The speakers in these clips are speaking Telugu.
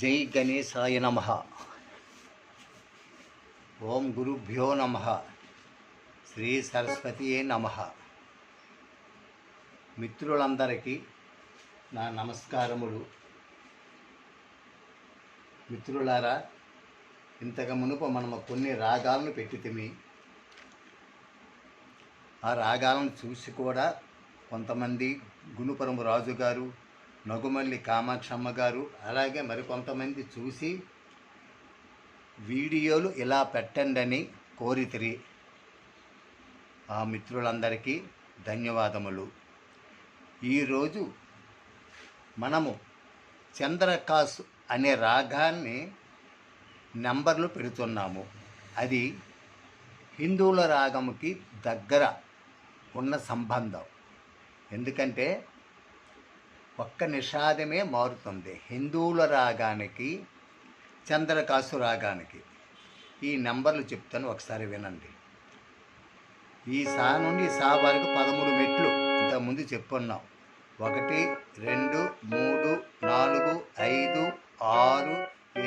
జై గణేశాయ నమ. ఓం గురుభ్యో నమ. శ్రీ సరస్వతియే నమ. మిత్రులందరికీ నా నమస్కారములు. మిత్రులారా, ఇంతకు మునుపు మనము కొన్ని రాగాలను పెట్టితిమి. ఆ రాగాలను చూసి కూడా కొంతమంది గుణపురం రాజు గారు, నగుమల్లి కామాక్షమ్మ గారు, అలాగే మరికొంతమంది చూసి వీడియోలు ఇలా పెట్టండి అని కోరితిరి. ఆ మిత్రులందరికీ ధన్యవాదములు. ఈరోజు మనము చంద్రకాసు అనే రాగాన్ని నంబర్లు పెడుతున్నాము. అది హిందువుల రాగముకి దగ్గర ఉన్న సంబంధం. ఎందుకంటే ఒక్క నిషాదమే మారుతుంది హిందువుల రాగానికి, చంద్రకాసు రాగానికి. ఈ నెంబర్లు చెప్తాను, ఒకసారి వినండి. ఈ సా నుండి సా వరకు 13 మెట్లు ఇంతకుముందు చెప్పున్నాం. 1 2 3 4 5 6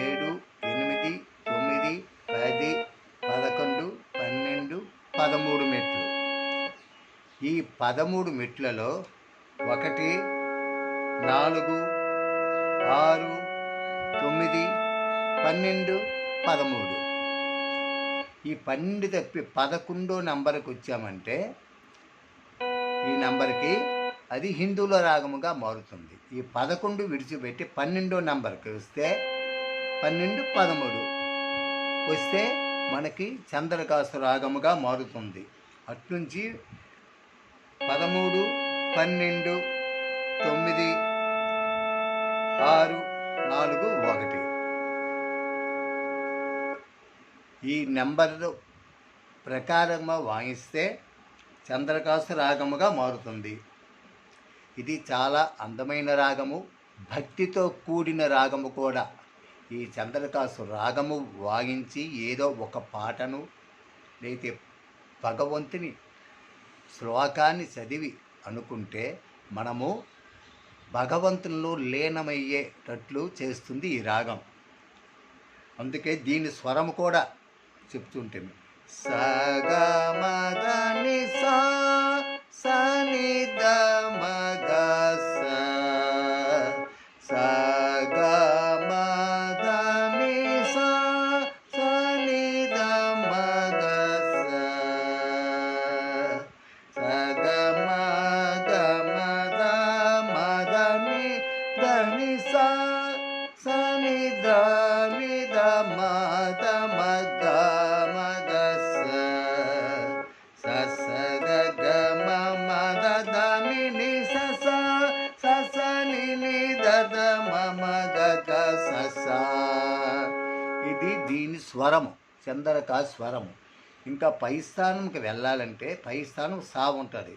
7 8 9 10 11 12 13 మెట్లు. ఈ 13 మెట్లలో 1 4 6 9 12 13. ఈ 12 తప్పి 11వ నెంబర్కి వచ్చామంటే ఈ నెంబర్కి అది హిందువుల రాగముగా మారుతుంది. ఈ 11 విడిచిపెట్టి 12వ నెంబర్కి వస్తే 12 13 వస్తే మనకి చంద్రకాసు రాగముగా మారుతుంది. అట్నుంచి 13 12 9 6 4 1. ఈ నెంబరు ప్రకారంగా వాయిస్తే చంద్రకాసు రాగముగా మారుతుంది. ఇది చాలా అందమైన రాగము, భక్తితో కూడిన రాగము కూడా. ఈ చంద్రకాసు రాగము వాయించి ఏదో ఒక పాటను లేతే భగవంతుని శ్లోకాన్ని చదివి అనుకుంటే మనము భగవంతునిలో లీనమయ్యేటట్లు చేస్తుంది ఈ రాగం. అందుకే దీని స్వరము కూడా చెప్తుంటుంది. సగమదని సా సని ద మగ స సగమదని సా సని ద మగ స సగమగమద మదని దని సా సని ద నిద మద మగ మగ స స గ గ మ మద ద ని ని స స స స ని ని ద ద మ మ గ గ స స. ఇది దీని స్వరము, చంద్రకా స్వరము. ఇంకా పై స్థానంకి వెళ్ళాలంటే పై స్థానం సా ఉంటుంది.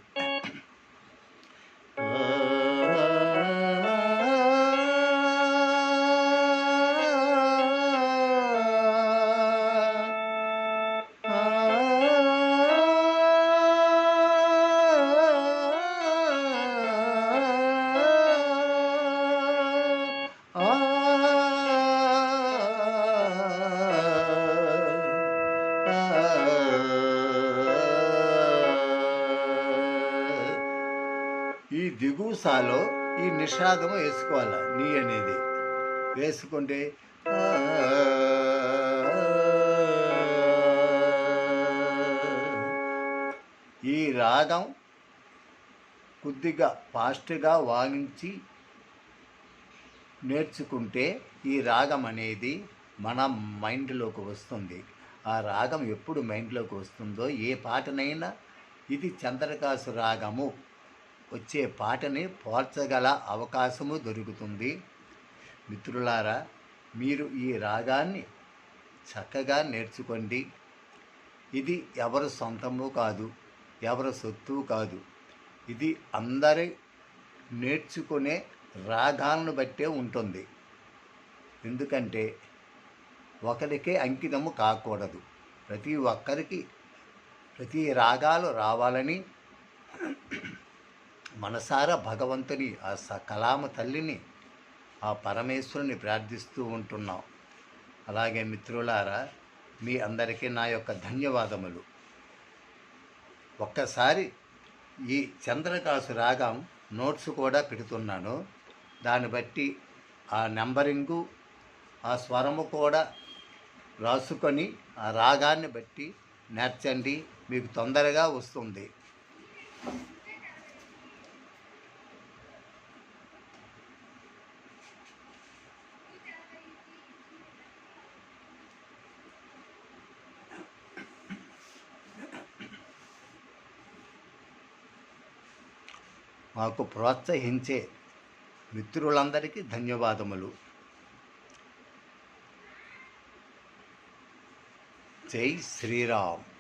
ఈ దిగుసాలో ఈ నిషాదము వేసుకోవాలి. నీ అనేది వేసుకుంటే ఈ రాగం కొద్దిగా ఫాస్ట్గా వాయించి నేర్చుకుంటే ఈ రాగం అనేది మన మైండ్లోకి వస్తుంది. ఆ రాగం ఎప్పుడు మైండ్లోకి వస్తుందో ఏ పాటనైనా ఇది చంద్రకాసు రాగము వచ్చే పాటని పోల్చగల అవకాశము దొరుకుతుంది. మిత్రులారా, మీరు ఈ రాగాన్ని చక్కగా నేర్చుకోండి. ఇది ఎవరి సొంతము కాదు, ఎవరి సొత్తు కాదు. ఇది అందరి నేర్చుకునే రాగాలను బట్టే ఉంటుంది. ఎందుకంటే ఒకరికే అంకితము కాకూడదు. ప్రతి ఒక్కరికి ప్రతి రాగాలు రావాలని మనసారా భగవంతుని ఆ కలామ తల్లిని ఆ పరమేశ్వరుని ప్రార్థిస్తూ ఉంటున్నాం. అలాగే మిత్రులారా, మీ అందరికీ నా యొక్క ధన్యవాదములు. ఒక్కసారి ఈ చంద్రకాసు రాగం నోట్స్ కూడా పెడుతున్నాను. దాన్ని బట్టి ఆ నెంబరింగు, ఆ స్వరము కూడా రాసుకొని ఆ రాగాన్ని బట్టి నేర్చండి, మీకు తొందరగా వస్తుంది. మాకు ప్రోత్సహించే మిత్రులందరికీ ధన్యవాదములు. జై శ్రీరామ్.